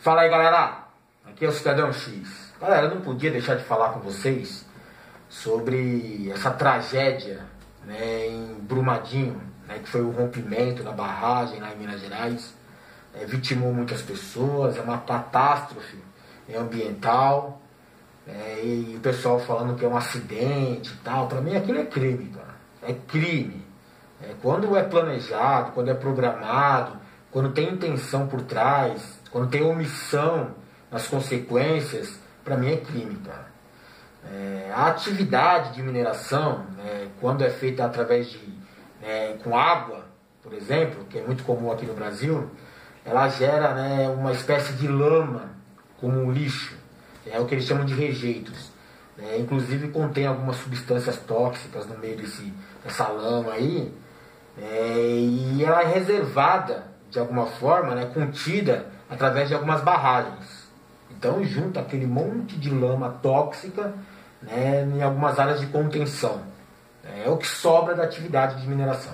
Fala aí, galera, aqui é o Cidadão X. Galera, eu não podia deixar de falar com vocês sobre essa tragédia, né, em Brumadinho, né, que foi o rompimento da barragem lá em Minas Gerais. Vitimou muitas pessoas, é uma catástrofe ambiental, e o pessoal falando que é um acidente e tal. Pra mim aquilo é crime, cara. É crime. Quando é planejado, quando é programado, quando tem intenção por trás, quando tem omissão nas consequências, pra mim é crime, cara. A atividade de mineração, quando é feita através de com água, por exemplo, que é muito comum aqui no Brasil, ela gera, uma espécie de lama como um lixo, é o que eles chamam de rejeitos. Inclusive contém algumas substâncias tóxicas no meio dessa lama aí, e ela é reservada de alguma forma, contida através de algumas barragens. Então junta aquele monte de lama tóxica, em algumas áreas de contenção. É o que sobra da atividade de mineração.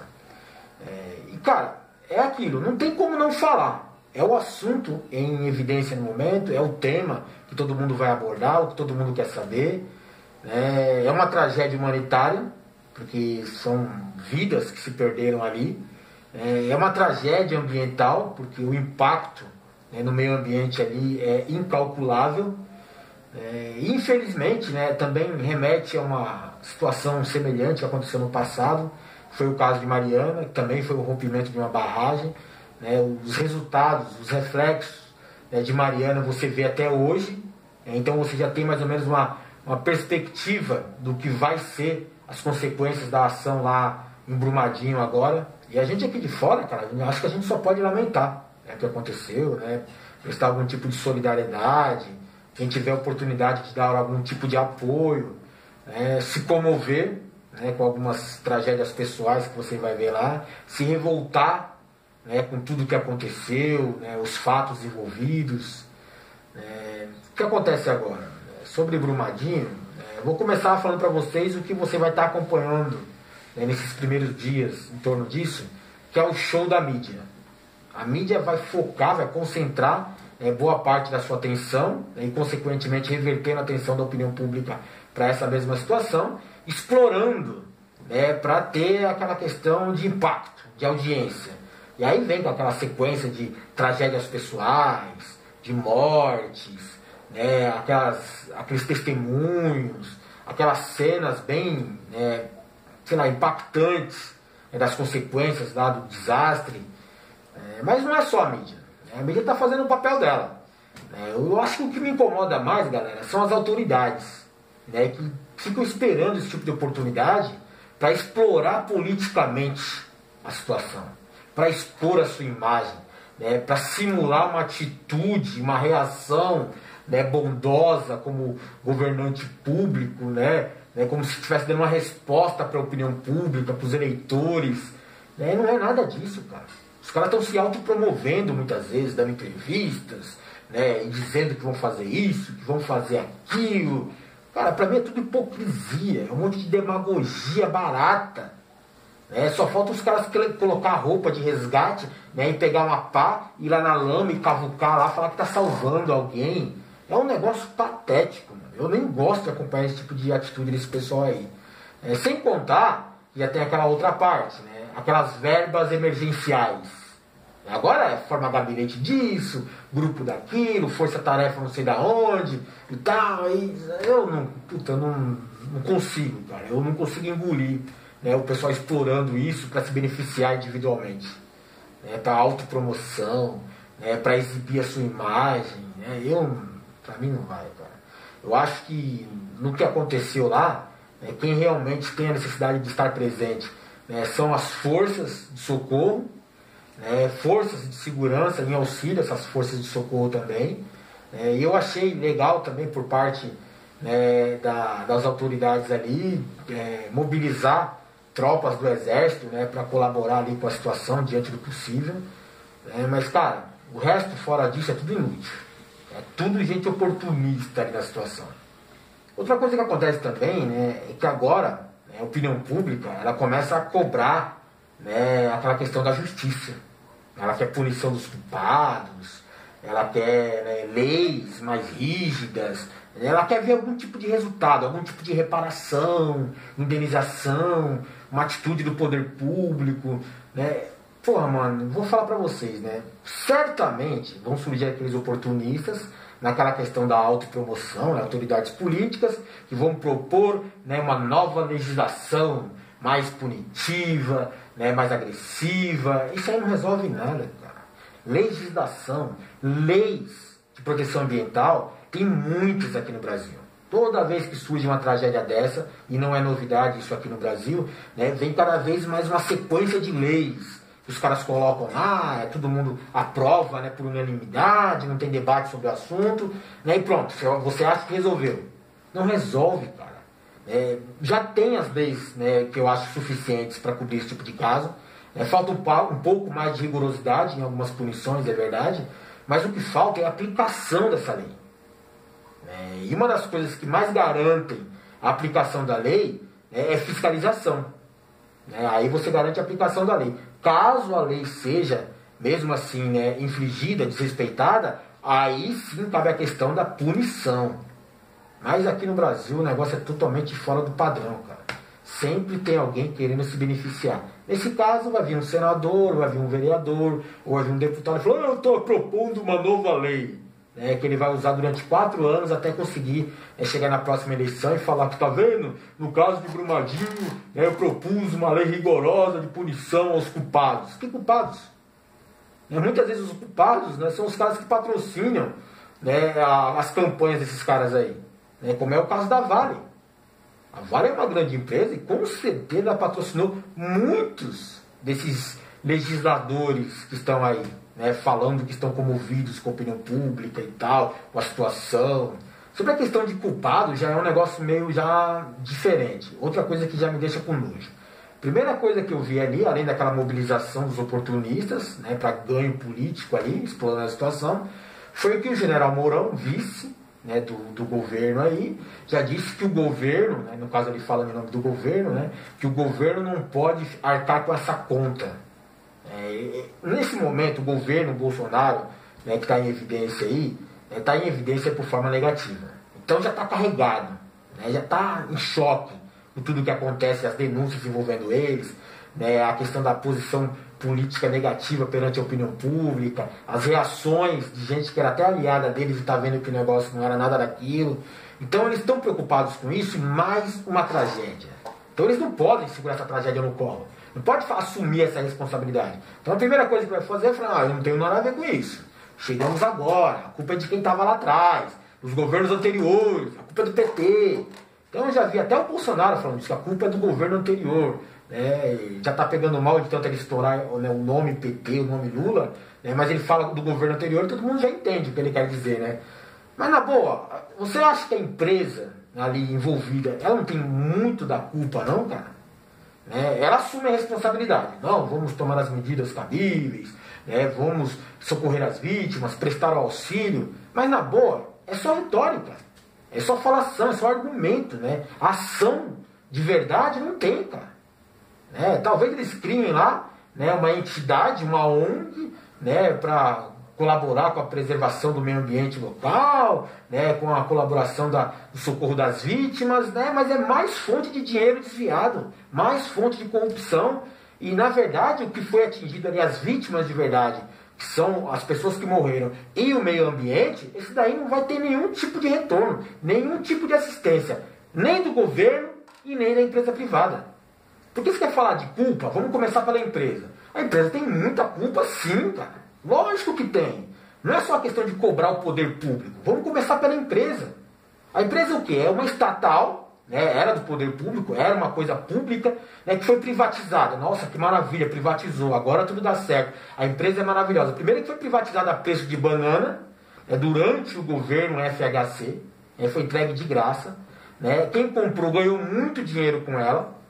E cara, é aquilo, não tem como não falar. É o assunto em evidência no momento, é o tema que todo mundo vai abordar, o que todo mundo quer saber. É uma tragédia humanitária, porque são vidas que se perderam ali. É uma tragédia ambiental, porque o impacto no meio ambiente ali é incalculável. Infelizmente, também remete a uma situação semelhante que aconteceu no passado. Foi o caso de Mariana, que também foi o rompimento de uma barragem. Os resultados, os reflexos de Mariana você vê até hoje. Então você já tem mais ou menos uma perspectiva do que vai ser as consequências da ação lá em Brumadinho agora. E a gente aqui de fora, cara, acho que a gente só pode lamentar o que aconteceu, prestar algum tipo de solidariedade, quem tiver oportunidade de dar algum tipo de apoio, se comover com algumas tragédias pessoais que você vai ver lá, se revoltar com tudo que aconteceu, os fatos envolvidos. O que acontece agora? Sobre Brumadinho, eu vou começar falando para vocês o que você vai estar acompanhando nesses primeiros dias em torno disso, que é o show da mídia. A mídia vai focar, vai concentrar boa parte da sua atenção, e consequentemente revertendo a atenção da opinião pública para essa mesma situação, explorando para ter aquela questão de impacto, de audiência. E aí vem com aquela sequência de tragédias pessoais, de mortes, aqueles testemunhos, aquelas cenas bem impactantes das consequências lá do desastre. Mas não é só a mídia. A mídia está fazendo o papel dela. Eu acho que o que me incomoda mais, galera, são as autoridades, que ficam esperando esse tipo de oportunidade para explorar politicamente a situação, para expor a sua imagem, para simular uma atitude, uma reação bondosa como governante público, como se estivesse dando uma resposta para a opinião pública, para os eleitores. Não é nada disso, cara. Os caras estão se autopromovendo muitas vezes, dando entrevistas, e dizendo que vão fazer isso, que vão fazer aquilo. Cara, pra mim é tudo hipocrisia, é um monte de demagogia barata. Só falta os caras colocar a roupa de resgate, e pegar uma pá, ir lá na lama e cavucar lá, falar que tá salvando alguém. É um negócio patético, mano. Eu nem gosto de acompanhar esse tipo de atitude desse pessoal aí. Sem contar, já tem aquela outra parte, aquelas verbas emergenciais. Agora forma gabinete disso, grupo daquilo, força-tarefa não sei da onde e tal. Eu não consigo, cara. Eu não consigo engolir o pessoal explorando isso para se beneficiar individualmente. Para autopromoção, para exibir a sua imagem. Pra mim não vai, cara. Eu acho que no que aconteceu lá, quem realmente tem a necessidade de estar presente são as forças de socorro, forças de segurança em auxílio a essas forças de socorro também. E eu achei legal também por parte das autoridades ali mobilizar tropas do exército para colaborar ali com a situação diante do possível. Mas, cara, o resto fora disso é tudo inútil. É tudo gente oportunista ali na situação. Outra coisa que acontece também é que agora a opinião pública ela começa a cobrar aquela questão da justiça. Ela quer punição dos culpados, ela quer, né, leis mais rígidas, ela quer ver algum tipo de resultado, algum tipo de reparação, indenização, uma atitude do poder público, né? Porra, mano, vou falar pra vocês, né? Certamente vão surgir aqueles oportunistas naquela questão da autopromoção, né? Autoridades políticas que vão propor, né, uma nova legislação mais punitiva, né, mais agressiva. Isso aí não resolve nada, cara. Legislação, leis de proteção ambiental, tem muitas aqui no Brasil. Toda vez que surge uma tragédia dessa, e não é novidade isso aqui no Brasil, né, vem cada vez mais uma sequência de leis. Os caras colocam lá, todo mundo aprova, né, por unanimidade, não tem debate sobre o assunto, né, e pronto, você acha que resolveu. Não resolve, cara. Já tem as leis, né, que eu acho suficientes para cobrir esse tipo de caso. Falta um pouco mais de rigorosidade em algumas punições, é verdade, mas o que falta é a aplicação dessa lei. E uma das coisas que mais garantem a aplicação da lei é fiscalização. Aí você garante a aplicação da lei. Caso a lei seja, mesmo assim, né, infringida, desrespeitada, aí sim cabe a questão da punição. Mas aqui no Brasil o negócio é totalmente fora do padrão, cara. Sempre tem alguém querendo se beneficiar. Nesse caso vai vir um senador, vai vir um vereador, ou vai vir um deputado e falar: eu estou propondo uma nova lei, né, que ele vai usar durante 4 anos até conseguir chegar na próxima eleição e falar que, tá vendo, no caso de Brumadinho, né, eu propus uma lei rigorosa de punição aos culpados. Que culpados? Muitas vezes os culpados, né, são os caras que patrocinam, né, as campanhas desses caras aí, né, como é o caso da Vale. A Vale é uma grande empresa e com certeza patrocinou muitos desses legisladores que estão aí, né, falando que estão comovidos com a opinião pública e tal, com a situação. Sobre a questão de culpado, já é um negócio meio já diferente. Outra coisa que já me deixa com nojo. Primeira coisa que eu vi ali, além daquela mobilização dos oportunistas, né, para ganho político ali, explorando a situação, foi que o general Mourão, vice, né, do governo aí, já disse que o governo, né, no caso ele fala em nome do governo, né, que o governo não pode arcar com essa conta. Nesse momento o governo Bolsonaro, né, que está em evidência aí, está em evidência por forma negativa. Então já está carregado, né, já está em choque com tudo que acontece, as denúncias envolvendo eles, né, a questão da posição política negativa perante a opinião pública, as reações de gente que era até aliada deles e está vendo que o negócio não era nada daquilo. Então eles estão preocupados com isso e mais uma tragédia. Então eles não podem segurar essa tragédia no colo. Não pode assumir essa responsabilidade. Então a primeira coisa que vai fazer é falar: eu não tenho nada a ver com isso. Chegamos agora, a culpa é de quem estava lá atrás, dos governos anteriores, a culpa é do PT. Então eu já vi até o Bolsonaro falando isso, que a culpa é do governo anterior. Já está pegando mal de tanto ele estourar, né, o nome PT, o nome Lula, né, mas ele fala do governo anterior e todo mundo já entende o que ele quer dizer, né? Mas na boa, você acha que a empresa ali envolvida, ela não tem muito da culpa não, cara? Ela assume a responsabilidade. Não, vamos tomar as medidas cabíveis, né, vamos socorrer as vítimas, prestar o auxílio, mas na boa, é só retórica, é só falação, é só argumento, né? Ação de verdade não tem, cara. Talvez eles criem lá, né, uma entidade, uma ONG, né, para colaborar com a preservação do meio ambiente local, né, com a colaboração do socorro das vítimas, né, mas é mais fonte de dinheiro desviado, mais fonte de corrupção. E na verdade o que foi atingido ali, as vítimas de verdade, que são as pessoas que morreram, e o meio ambiente, esse daí não vai ter nenhum tipo de retorno, nenhum tipo de assistência, nem do governo e nem da empresa privada. Porque você quer falar de culpa? Vamos começar pela empresa. A empresa tem muita culpa sim, cara. Lógico que tem. Não é só a questão de cobrar o poder público. Vamos começar pela empresa. A empresa é o quê? É uma estatal, né? Era do poder público, era uma coisa pública, né, que foi privatizada. Nossa, que maravilha, privatizou. Agora tudo dá certo. A empresa é maravilhosa. Primeiro que foi privatizada a preço de banana, durante o governo FHC, foi entregue de graça. Né? Quem comprou ganhou muito dinheiro com ela.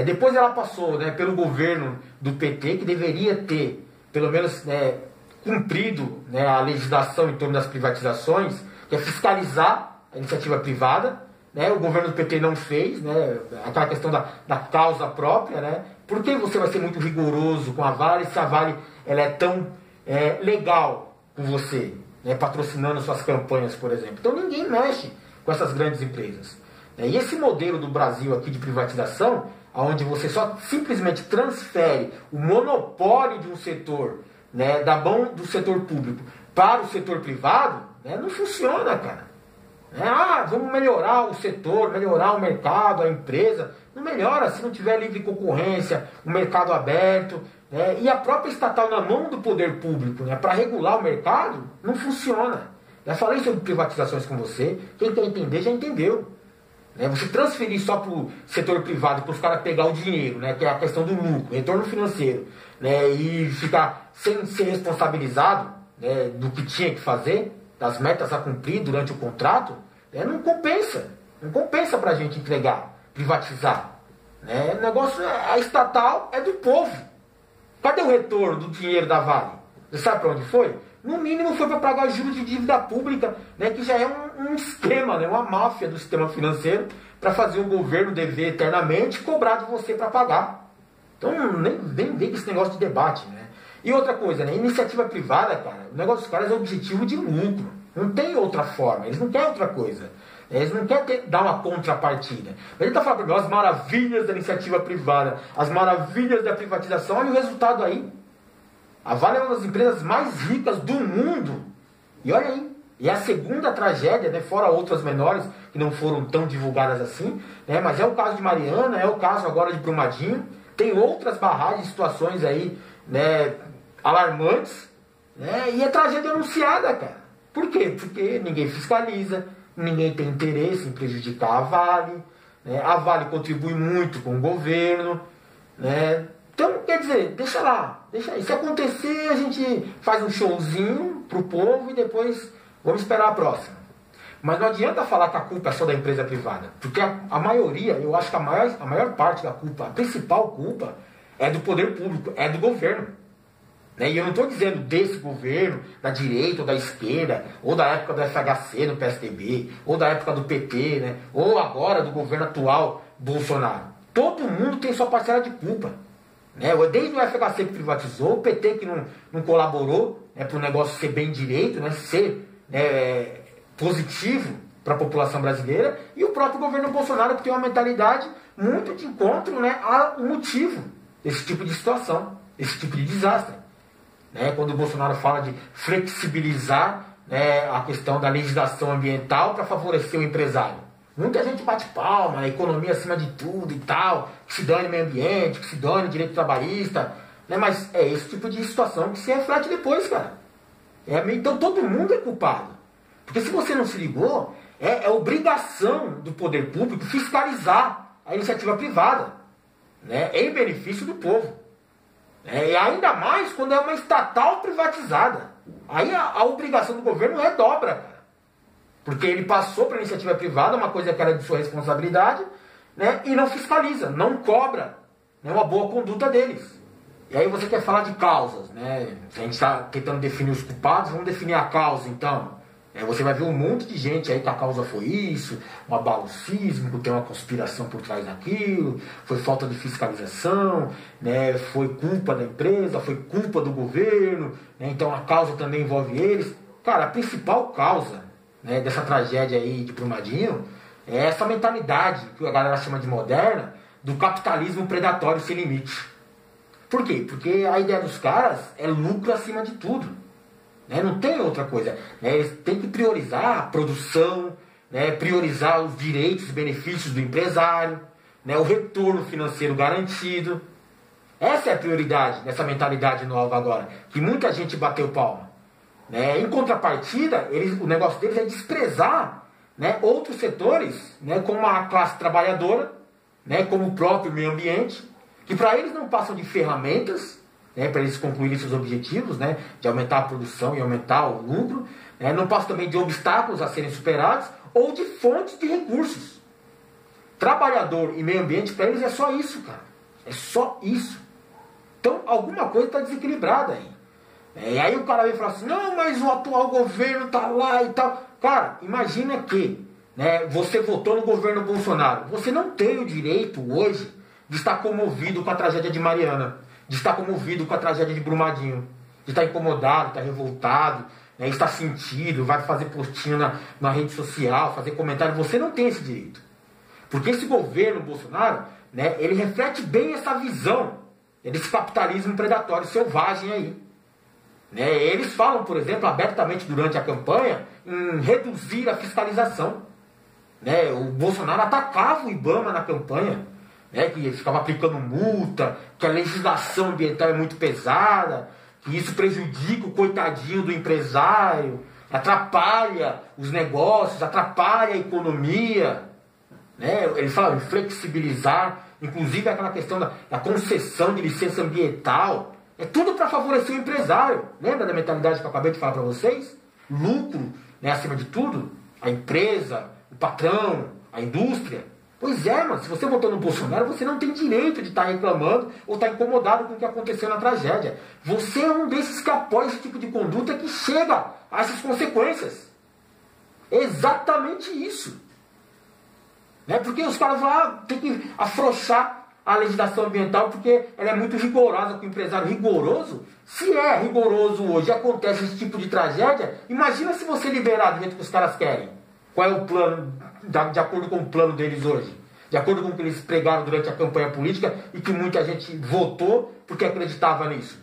Depois ela passou, né, pelo governo do PT, que deveria ter, pelo menos, né, cumprido, né, a legislação em torno das privatizações, que é fiscalizar a iniciativa privada. Né? O governo do PT não fez, né, aquela questão da causa própria. Né? Por que você vai ser muito rigoroso com a Vale se a Vale ela é tão legal com você? né, patrocinando suas campanhas, por exemplo. Então ninguém mexe com essas grandes empresas. E esse modelo do Brasil aqui de privatização, onde você só simplesmente transfere o monopólio de um setor, né, da mão do setor público para o setor privado, né, não funciona, cara. Vamos melhorar o setor, melhorar o mercado, a empresa. Não melhora se não tiver livre concorrência, o mercado aberto, né, e a própria estatal na mão do poder público, né, para regular o mercado, não funciona. Já falei sobre privatizações com você, quem quer entender já entendeu. Você transferir só para o setor privado, para os caras pegar o dinheiro, né, que é a questão do lucro, retorno financeiro, né, e ficar sem ser responsabilizado, né, do que tinha que fazer, das metas a cumprir durante o contrato, não compensa. Não compensa para a gente entregar, privatizar. O negócio, a estatal é do povo. Cadê o retorno do dinheiro da Vale? Você sabe para onde foi? No mínimo foi para pagar juros de dívida pública, né, que já é um esquema, né, uma máfia do sistema financeiro, para fazer o governo dever eternamente e cobrar de você para pagar. Então nem vem com esse negócio de debate. Né? E outra coisa, né, iniciativa privada, cara, o negócio dos caras é objetivo de lucro. Não tem outra forma, eles não querem outra coisa. Eles não querem dar uma contrapartida. Mas ele está falando para mim, as maravilhas da iniciativa privada, as maravilhas da privatização, olha o resultado aí. A Vale é uma das empresas mais ricas do mundo. E olha aí. E é a segunda tragédia, né, fora outras menores, que não foram tão divulgadas assim. Né, mas é o caso de Mariana, é o caso agora de Brumadinho. Tem outras barragens, situações aí, né, alarmantes. Né, e é tragédia anunciada, cara. Por quê? Porque ninguém fiscaliza, ninguém tem interesse em prejudicar a Vale. Né, a Vale contribui muito com o governo. Né. Então, quer dizer, deixa lá, deixa aí. Se acontecer, a gente faz um showzinho pro povo e depois vamos esperar a próxima. Mas não adianta falar que a culpa é só da empresa privada. Porque a maioria, eu acho que a maior parte da culpa, a principal culpa, é do poder público, é do governo. Né? E eu não estou dizendo desse governo, da direita ou da esquerda, ou da época do FHC no PSDB, ou da época do PT, né? Ou agora do governo atual, Bolsonaro. Todo mundo tem sua parcela de culpa. Desde o FHC que privatizou, o PT que não colaborou, né, para o negócio ser bem direito, né, ser positivo para a população brasileira, e o próprio governo Bolsonaro que tem uma mentalidade muito de encontro, né, ao motivo desse tipo de situação, desse tipo de desastre. Quando o Bolsonaro fala de flexibilizar, né, a questão da legislação ambiental para favorecer o empresário. Muita gente bate palma, a economia acima de tudo e tal, que se dane meio ambiente, que se dane direito trabalhista, né? Mas é esse tipo de situação que se reflete depois, cara. Então todo mundo é culpado. Porque se você não se ligou, é obrigação do poder público fiscalizar a iniciativa privada, né? Em benefício do povo. E ainda mais quando é uma estatal privatizada. Aí a obrigação do governo redobra, cara. Porque ele passou para a iniciativa privada, uma coisa que era de sua responsabilidade, né, e não fiscaliza, não cobra, né, uma boa conduta deles. E aí você quer falar de causas, né? Se a gente está tentando definir os culpados, vamos definir a causa então. Você vai ver um monte de gente aí que a causa foi isso, um abalo sísmico, tem uma conspiração por trás daquilo, foi falta de fiscalização, né, foi culpa da empresa, foi culpa do governo, né, então a causa também envolve eles. Cara, a principal causa, né, dessa tragédia aí de Brumadinho é essa mentalidade que a galera chama de moderna do capitalismo predatório sem limite. Por quê? Porque a ideia dos caras é lucro acima de tudo, né? Não tem outra coisa, né? Eles têm que priorizar a produção, né? Priorizar os direitos e benefícios do empresário, né? O retorno financeiro garantido. Essa é a prioridade dessa mentalidade nova agora, que muita gente bateu palma. Em contrapartida, o negócio deles é desprezar, né, outros setores, né, como a classe trabalhadora, né, como o próprio meio ambiente, que para eles não passam de ferramentas, né, para eles concluírem seus objetivos, né, de aumentar a produção e aumentar o lucro, né, não passam também de obstáculos a serem superados ou de fontes de recursos. Trabalhador e meio ambiente, para eles é só isso, cara. É só isso. Então, alguma coisa está desequilibrada aí. E aí o cara vem e fala assim, não, mas o atual governo tá lá e tal. Cara, imagina que, né, você votou no governo Bolsonaro. Você não tem o direito hoje de estar comovido com a tragédia de Mariana, de estar comovido com a tragédia de Brumadinho, de estar incomodado, de estar revoltado, né, está sentido, vai fazer postinho na rede social, fazer comentário. Você não tem esse direito. Porque esse governo Bolsonaro, né, ele reflete bem essa visão desse capitalismo predatório selvagem aí. Né? Eles falam, por exemplo, abertamente durante a campanha em reduzir a fiscalização. Né? O Bolsonaro atacava o IBAMA na campanha, né? Que ele ficava aplicando multa, que a legislação ambiental é muito pesada, que isso prejudica o coitadinho do empresário, atrapalha os negócios, atrapalha a economia. Né? Ele fala em flexibilizar, inclusive aquela questão da concessão de licença ambiental. É tudo para favorecer o empresário. Lembra da mentalidade que eu acabei de falar para vocês? Lucro, né, acima de tudo. A empresa, o patrão, a indústria. Pois é, mano, se você votou no Bolsonaro, você não tem direito de estar reclamando ou estar incomodado com o que aconteceu na tragédia. Você é um desses que apoia esse tipo de conduta que chega a essas consequências. É exatamente isso. Né? Porque os caras vão tem que afrouxar a legislação ambiental porque ela é muito rigorosa com o empresário rigoroso. Se é rigoroso hoje e acontece esse tipo de tragédia, imagina se você liberar do jeito que os caras querem. Qual é o plano, de acordo com o plano deles hoje? De acordo com o que eles pregaram durante a campanha política e que muita gente votou porque acreditava nisso.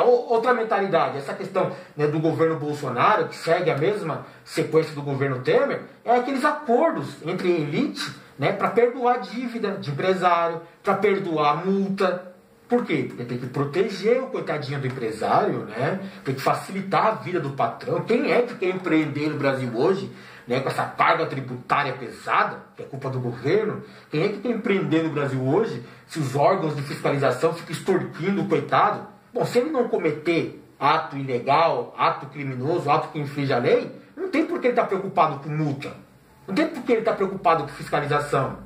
Outra mentalidade, essa questão, né, do governo Bolsonaro, que segue a mesma sequência do governo Temer, é aqueles acordos entre a elite, né, para perdoar a dívida de empresário, para perdoar a multa. Por quê? Porque tem que proteger o coitadinho do empresário, né? Tem que facilitar a vida do patrão. Quem é que quer empreender no Brasil hoje, né, com essa carga tributária pesada, que é culpa do governo? Quem é que quer empreender no Brasil hoje se os órgãos de fiscalização ficam extorquindo o coitado? Bom, se ele não cometer ato ilegal, ato criminoso, ato que infringe a lei, não tem por que ele estar preocupado com multa. Não tem por que ele estar preocupado com fiscalização.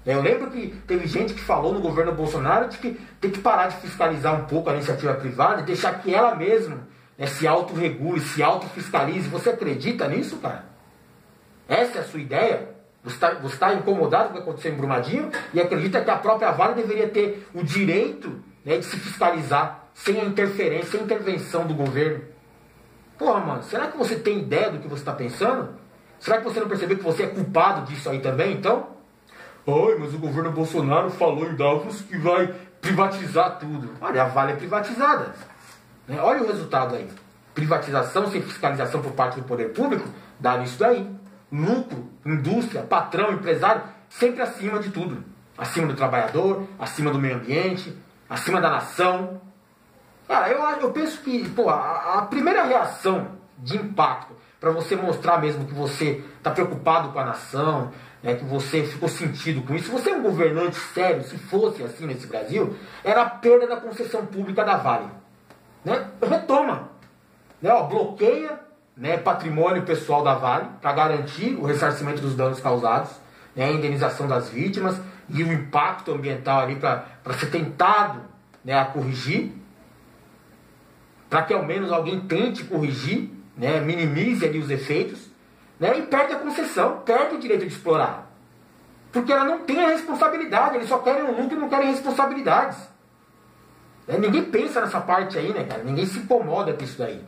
Eu lembro que teve gente que falou no governo Bolsonaro de que tem que parar de fiscalizar um pouco a iniciativa privada e deixar que ela mesma, né, se autorregule, se autofiscalize. Você acredita nisso, cara? Essa é a sua ideia? Você está incomodado com o que aconteceu em Brumadinho e acredita que a própria Vale deveria ter o direito, né, de se fiscalizar sem a interferência, sem a intervenção do governo? Porra, mano, será que você tem ideia do que você está pensando? Será que você não percebeu que você é culpado disso aí também, então? Ai, mas o governo Bolsonaro falou em Davos que vai privatizar tudo. Olha, a Vale é privatizada. Né? Olha o resultado aí. Privatização sem fiscalização por parte do poder público, dá nisso daí. Lucro, indústria, patrão, empresário, sempre acima de tudo. Acima do trabalhador, acima do meio ambiente, acima da nação. Cara, eu penso que, pô, a primeira reação de impacto para você mostrar mesmo que você está preocupado com a nação, né, que você ficou sentido com isso, se você é um governante sério, se fosse assim nesse Brasil, era a perda da concessão pública da Vale. Né? Retoma. Né? Bloqueia, né, patrimônio pessoal da Vale para garantir o ressarcimento dos danos causados, né, a indenização das vítimas e o impacto ambiental ali para ser tentado, né, a corrigir, para que ao menos alguém tente corrigir, né, minimize ali os efeitos, né, e perde a concessão, perde o direito de explorar. Porque ela não tem a responsabilidade, eles só querem o lucro e não querem responsabilidades. Ninguém pensa nessa parte aí, né, cara? Ninguém se incomoda com isso daí.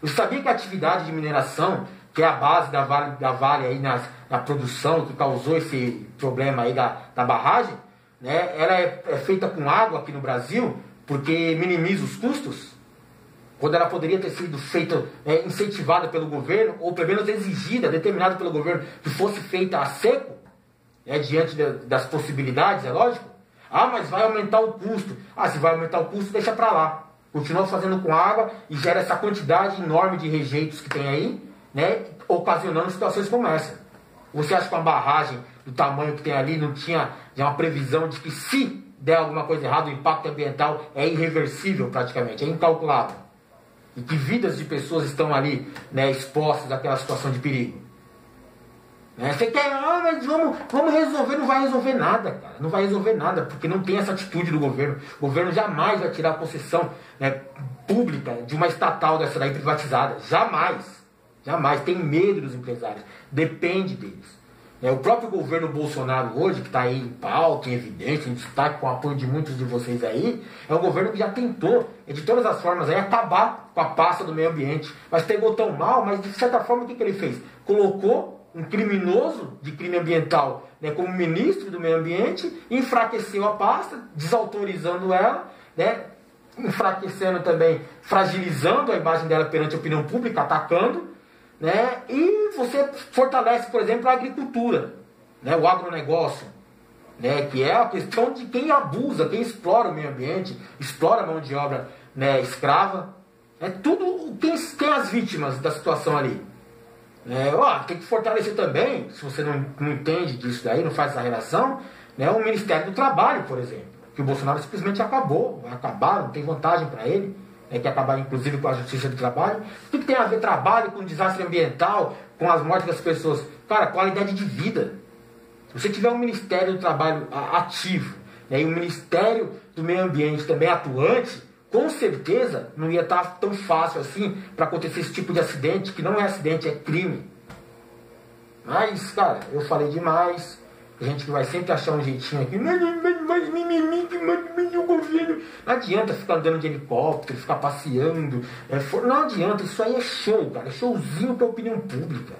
Você sabia que a atividade de mineração, que é a base da Vale aí na produção, que causou esse problema aí da barragem, né, ela é feita com água aqui no Brasil, porque minimiza os custos? Quando ela poderia ter sido feita, incentivada pelo governo, ou pelo menos exigida, determinada pelo governo, que fosse feita a seco, diante das possibilidades, é lógico. Ah, mas vai aumentar o custo. Ah, se vai aumentar o custo, deixa pra lá. Continua fazendo com água e gera essa quantidade enorme de rejeitos que tem aí, né, ocasionando situações como essa. Você acha que uma barragem do tamanho que tem ali não tinha já uma previsão de que se der alguma coisa errada, o impacto ambiental é irreversível praticamente, é incalculável? E que vidas de pessoas estão ali, né, expostas àquela situação de perigo. Você quer, mas vamos resolver, não vai resolver nada, cara. Não vai resolver nada, porque não tem essa atitude do governo. O governo jamais vai tirar a concessão, né, pública de uma estatal dessa daí privatizada. Jamais. Jamais. Tem medo dos empresários. Depende deles. O próprio governo Bolsonaro hoje, que está aí em pauta, em evidência, em destaque, com o apoio de muitos de vocês aí, é um governo que já tentou, de todas as formas, aí, acabar com a pasta do meio ambiente. Mas pegou tão mal, mas de certa forma o que ele fez? Colocou um criminoso de crime ambiental, né, como ministro do meio ambiente, enfraqueceu a pasta, desautorizando ela, né, enfraquecendo também, fragilizando a imagem dela perante a opinião pública, atacando, né? E você fortalece, por exemplo, a agricultura, né? O agronegócio, né? Que é a questão de quem abusa, quem explora o meio ambiente, explora a mão de obra, né, escrava. É tudo quem as vítimas da situação ali. Tem que fortalecer também, se você não entende disso daí, não faz essa relação, né, o Ministério do Trabalho, por exemplo, que o Bolsonaro simplesmente acabou, vai acabar, não tem vantagem para ele. Que acabar inclusive com a justiça do trabalho. O que tem a ver trabalho com desastre ambiental, com as mortes das pessoas? Cara, qualidade de vida. Se você tiver um Ministério do Trabalho ativo, né, e um Ministério do Meio Ambiente também atuante, com certeza não ia estar tão fácil assim para acontecer esse tipo de acidente, que não é acidente, é crime. Mas, cara, eu falei demais. A gente vai sempre achar um jeitinho aqui, mas o governo. Não adianta ficar andando de helicóptero, ficar passeando. Não adianta, isso aí é show, cara. É showzinho para a opinião pública.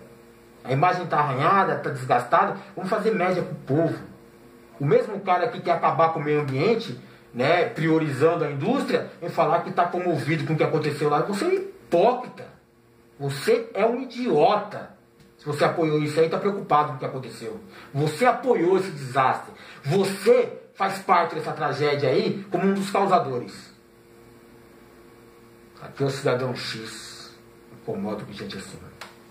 A imagem está arranhada, está desgastada. Vamos fazer média para o povo. O mesmo cara que quer acabar com o meio ambiente, né, priorizando a indústria, vem falar que está comovido com o que aconteceu lá. Você é hipócrita. Você é um idiota. Se você apoiou isso aí, está preocupado com o que aconteceu. Você apoiou esse desastre. Você faz parte dessa tragédia aí como um dos causadores. Aqui é o cidadão X. Incomodo com gente assim.